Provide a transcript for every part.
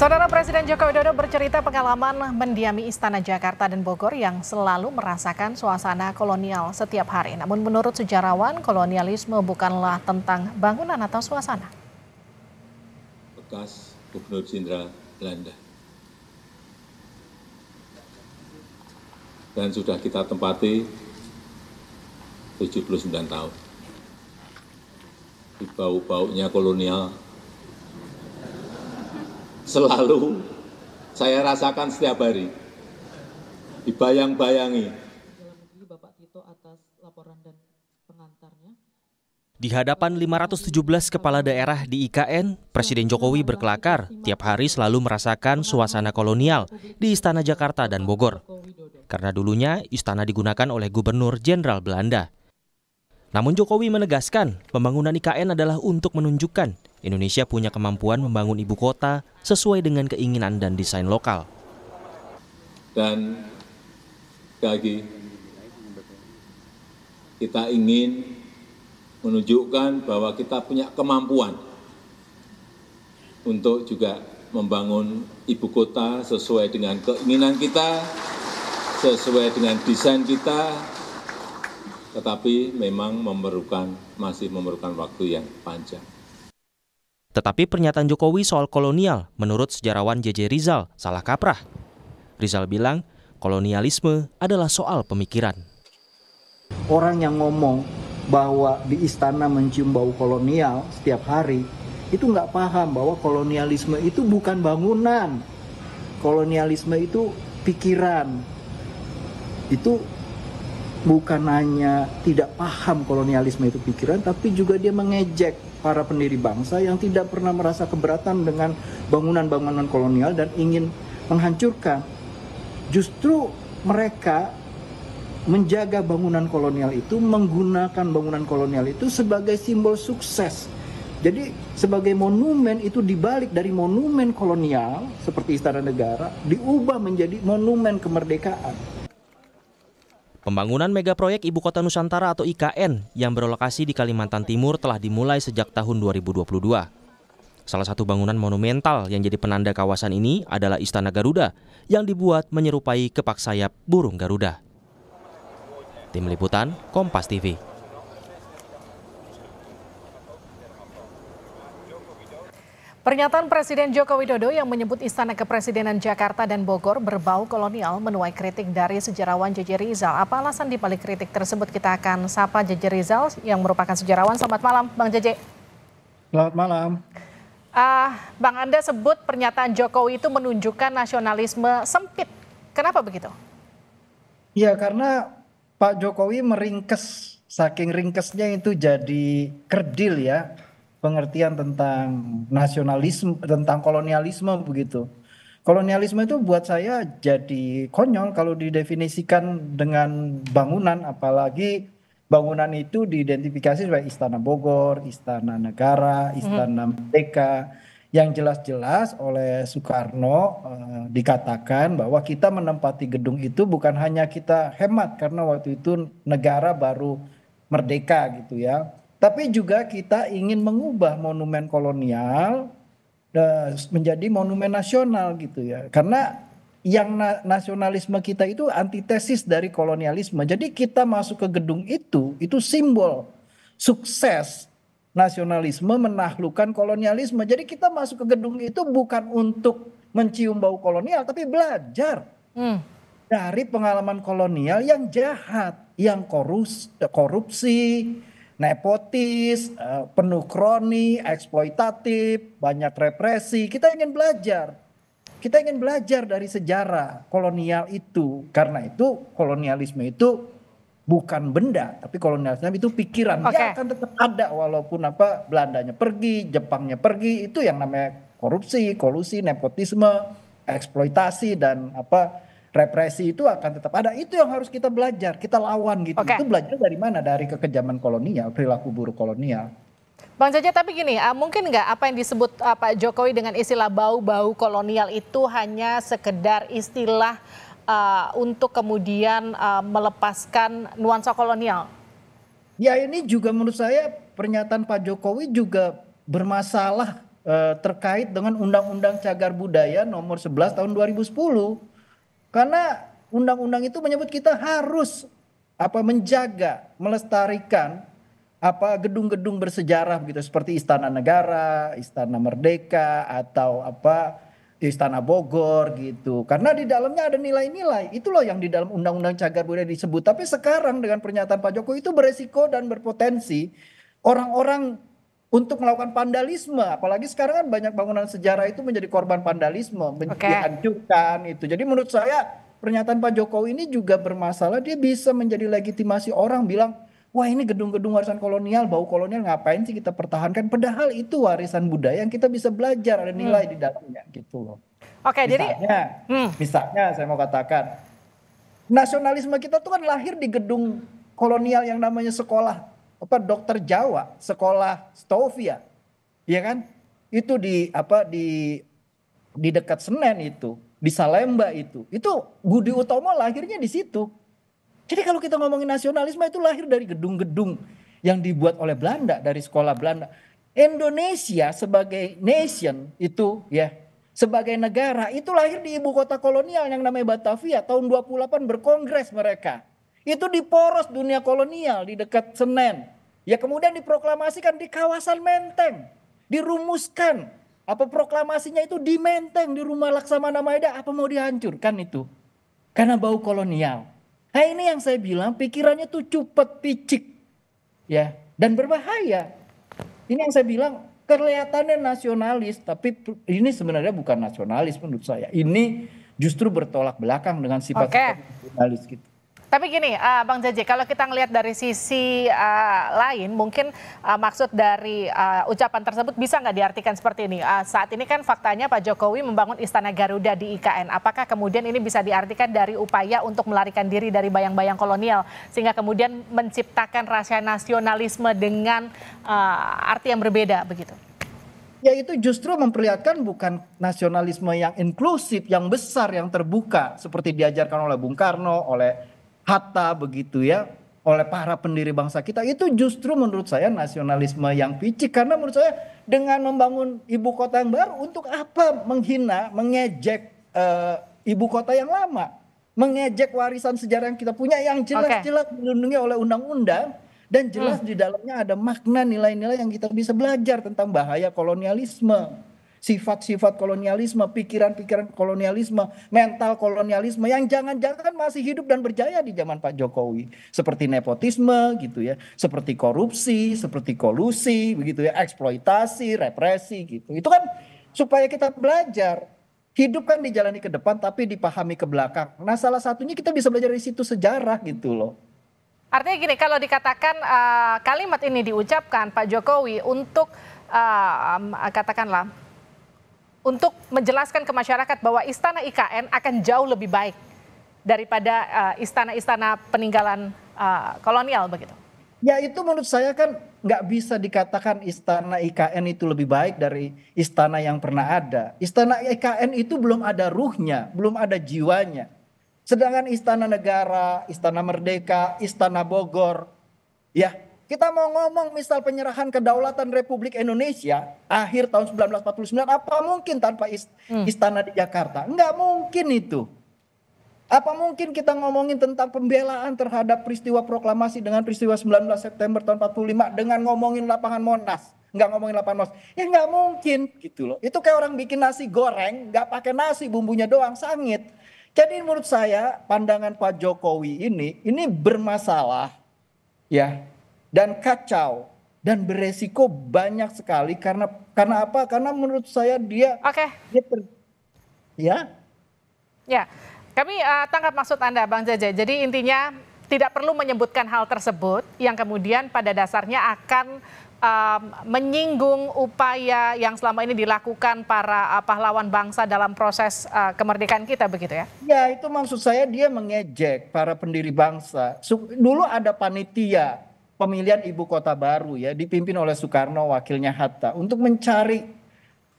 Saudara Presiden Joko Widodo bercerita pengalaman mendiami Istana Jakarta dan Bogor yang selalu merasakan suasana kolonial setiap hari. Namun menurut sejarawan, kolonialisme bukanlah tentang bangunan atau suasana. Bekas Gubernur Jenderal Belanda. Dan sudah kita tempati 79 tahun. Di bau-baunya kolonial selalu saya rasakan setiap hari, dibayang-bayangi. Di hadapan 517 kepala daerah di IKN, Presiden Jokowi berkelakar tiap hari selalu merasakan suasana kolonial di Istana Jakarta dan Bogor. Karena dulunya istana digunakan oleh Gubernur Jenderal Belanda. Namun Jokowi menegaskan pembangunan IKN adalah untuk menunjukkan Indonesia punya kemampuan membangun ibu kota sesuai dengan keinginan dan desain lokal. Dan lagi kita ingin menunjukkan bahwa kita punya kemampuan untuk juga membangun ibu kota sesuai dengan keinginan kita, sesuai dengan desain kita, tetapi memang masih memerlukan waktu yang panjang. Tetapi pernyataan Jokowi soal kolonial menurut sejarawan JJ Rizal salah kaprah. Rizal bilang kolonialisme adalah soal pemikiran. Orang yang ngomong bahwa di istana mencium bau kolonial setiap hari, itu nggak paham bahwa kolonialisme itu bukan bangunan. Kolonialisme itu pikiran. Itu bukan hanya tidak paham kolonialisme itu pikiran, tapi juga dia mengejek para pendiri bangsa yang tidak pernah merasa keberatan dengan bangunan-bangunan kolonial dan ingin menghancurkan. Justru mereka menjaga bangunan kolonial itu, menggunakan bangunan kolonial itu sebagai simbol sukses. Jadi sebagai monumen itu dibalik dari monumen kolonial seperti Istana Negara diubah menjadi monumen kemerdekaan. Pembangunan megaproyek Ibu Kota Nusantara atau IKN yang berlokasi di Kalimantan Timur telah dimulai sejak tahun 2022. Salah satu bangunan monumental yang jadi penanda kawasan ini adalah Istana Garuda yang dibuat menyerupai kepak sayap burung Garuda. Tim Liputan, Kompas TV. Pernyataan Presiden Joko Widodo yang menyebut Istana Kepresidenan Jakarta dan Bogor berbau kolonial menuai kritik dari sejarawan JJ Rizal. Apa alasan dibalik kritik tersebut? Kita akan sapa JJ Rizal yang merupakan sejarawan. Selamat malam, Bang JJ. Selamat malam. Bang, Anda sebut pernyataan Jokowi itu menunjukkan nasionalisme sempit. Kenapa begitu? Ya, karena Pak Jokowi meringkes, saking ringkesnya itu jadi kerdil ya. Pengertian tentang nasionalisme, tentang kolonialisme begitu. Kolonialisme itu buat saya jadi konyol kalau didefinisikan dengan bangunan, apalagi bangunan itu diidentifikasi sebagai Istana Bogor, Istana Negara, Istana Merdeka, yang jelas-jelas oleh Soekarno dikatakan bahwa kita menempati gedung itu bukan hanya kita hemat karena waktu itu negara baru merdeka gitu ya. Tapi juga kita ingin mengubah monumen kolonial menjadi monumen nasional gitu ya. Karena yang nasionalisme kita itu antitesis dari kolonialisme. Jadi kita masuk ke gedung itu simbol sukses nasionalisme menaklukkan kolonialisme. Jadi kita masuk ke gedung itu bukan untuk mencium bau kolonial, tapi belajar dari pengalaman kolonial yang jahat, yang korupsi, nepotis, penuh kroni, eksploitatif, banyak represi. Kita ingin belajar. Kita ingin belajar dari sejarah kolonial itu. Karena itu kolonialisme itu bukan benda, tapi kolonialisme itu pikiran. Dia akan tetap ada walaupun Belandanya pergi, Jepangnya pergi. Itu yang namanya korupsi, kolusi, nepotisme, eksploitasi dan represi itu akan tetap ada. Itu yang harus kita belajar, kita lawan gitu. Itu belajar dari mana? Dari kekejaman kolonial, perilaku buruk kolonial. Bang Jaja, tapi gini, mungkin nggak apa yang disebut Pak Jokowi dengan istilah bau-bau kolonial itu hanya sekedar istilah untuk kemudian melepaskan nuansa kolonial? Ya, ini juga menurut saya pernyataan Pak Jokowi juga bermasalah terkait dengan Undang-Undang Cagar Budaya nomor 11 tahun 2010. Karena undang-undang itu menyebut kita harus menjaga, melestarikan gedung-gedung bersejarah begitu seperti Istana Negara, Istana Merdeka atau Istana Bogor gitu. Karena di dalamnya ada nilai-nilai. Itu loh yang di dalam Undang-Undang Cagar Budaya disebut. Tapi sekarang dengan pernyataan Pak Jokowi itu beresiko dan berpotensi orang-orang untuk melakukan vandalisme. Apalagi sekarang kan banyak bangunan sejarah itu menjadi korban vandalisme, dihancurkan itu. Jadi menurut saya pernyataan Pak Jokowi ini juga bermasalah. Dia bisa menjadi legitimasi orang bilang, wah ini gedung-gedung warisan kolonial, bau kolonial, ngapain sih kita pertahankan? Padahal itu warisan budaya yang kita bisa belajar, ada nilai di dalamnya gitu loh. Oke, Misalnya saya mau katakan, nasionalisme kita tuh kan lahir di gedung kolonial yang namanya sekolah Dokter Jawa, sekolah Stovia, ya kan? Itu di dekat Senen itu, di Salemba itu Budi Utomo lahirnya di situ. Jadi kalau kita ngomongin nasionalisme itu lahir dari gedung-gedung yang dibuat oleh Belanda, dari sekolah Belanda. Indonesia sebagai nation itu ya, sebagai negara itu lahir di ibu kota kolonial yang namanya Batavia. Tahun 28 berkongres mereka. Itu di poros dunia kolonial di dekat Senen. Ya kemudian diproklamasikan di kawasan Menteng. Dirumuskan. Proklamasinya itu di Menteng, di rumah Laksamana Maeda. Apa mau dihancurkan itu? Karena bau kolonial. Nah ini yang saya bilang pikirannya tuh cupet, picik. Ya, dan berbahaya. Ini yang saya bilang kelihatannya nasionalis. Tapi ini sebenarnya bukan nasionalis menurut saya. Ini justru bertolak belakang dengan sifat nasionalis gitu. Tapi gini, Bang Jaji, kalau kita ngelihat dari sisi lain, mungkin maksud dari ucapan tersebut bisa nggak diartikan seperti ini? Saat ini kan faktanya Pak Jokowi membangun Istana Garuda di IKN. Apakah kemudian ini bisa diartikan dari upaya untuk melarikan diri dari bayang-bayang kolonial, sehingga kemudian menciptakan rasa nasionalisme dengan arti yang berbeda begitu? Ya itu justru memperlihatkan bukan nasionalisme yang inklusif, yang besar, yang terbuka, seperti diajarkan oleh Bung Karno, oleh Hatta begitu ya, oleh para pendiri bangsa kita. Itu justru menurut saya nasionalisme yang picik. Karena menurut saya dengan membangun ibu kota yang baru, untuk apa menghina, mengejek ibu kota yang lama, mengejek warisan sejarah yang kita punya yang jelas-jelas dilindungi oleh undang-undang, dan jelas di dalamnya ada makna nilai-nilai yang kita bisa belajar tentang bahaya kolonialisme, sifat-sifat kolonialisme, pikiran-pikiran kolonialisme, mental kolonialisme yang jangan-jangan masih hidup dan berjaya di zaman Pak Jokowi. Seperti nepotisme gitu ya, seperti korupsi, seperti kolusi begitu ya, eksploitasi, represi gitu. Itu kan supaya kita belajar. Hidup kan dijalani ke depan tapi dipahami ke belakang. Nah salah satunya kita bisa belajar dari situ sejarah gitu loh. Artinya gini, kalau dikatakan kalimat ini diucapkan Pak Jokowi untuk katakanlah untuk menjelaskan ke masyarakat bahwa Istana IKN akan jauh lebih baik daripada istana-istana peninggalan kolonial begitu. Ya itu menurut saya kan nggak bisa dikatakan Istana IKN itu lebih baik dari istana yang pernah ada. Istana IKN itu belum ada ruhnya, belum ada jiwanya. Sedangkan Istana Negara, Istana Merdeka, Istana Bogor, ya kita mau ngomong misal penyerahan kedaulatan Republik Indonesia akhir tahun 1949, apa mungkin tanpa istana di Jakarta? Enggak mungkin itu. Apa mungkin kita ngomongin tentang pembelaan terhadap peristiwa proklamasi dengan peristiwa 19 September tahun 45 dengan ngomongin lapangan Monas? Enggak ngomongin lapangan Monas. Ya enggak mungkin gitu loh. Itu kayak orang bikin nasi goreng, enggak pakai nasi, bumbunya doang, sangit. Jadi menurut saya pandangan Pak Jokowi ini bermasalah ya. Dan kacau dan beresiko banyak sekali karena apa? Karena menurut saya dia Ya, kami tangkap maksud Anda Bang Jaja. Jadi intinya tidak perlu menyebutkan hal tersebut yang kemudian pada dasarnya akan menyinggung upaya yang selama ini dilakukan para pahlawan bangsa dalam proses kemerdekaan kita begitu ya? Ya itu maksud saya dia mengejek para pendiri bangsa. Dulu ada panitia pemilihan ibu kota baru ya, dipimpin oleh Soekarno, wakilnya Hatta, untuk mencari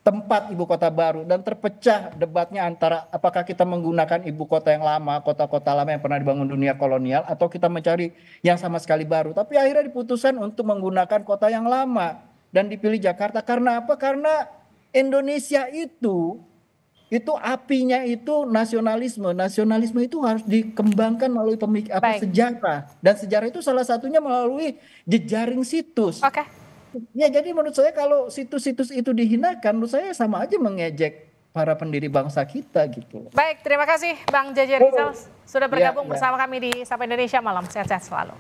tempat ibu kota baru, dan terpecah debatnya antara apakah kita menggunakan ibu kota yang lama, kota-kota lama yang pernah dibangun dunia kolonial, atau kita mencari yang sama sekali baru. Tapi akhirnya diputuskan untuk menggunakan kota yang lama dan dipilih Jakarta. Karena apa? Karena Indonesia itu apinya itu nasionalisme. Nasionalisme itu harus dikembangkan melalui Baik. sejarah. Dan sejarah itu salah satunya melalui jejaring situs. Oke. Ya, jadi menurut saya kalau situs-situs itu dihinakan, menurut saya sama aja mengejek para pendiri bangsa kita gitu. Baik, terima kasih Bang JJ Rizal sudah bergabung Ya. bersama kami di Sapa Indonesia Malam. Sehat-sehat selalu.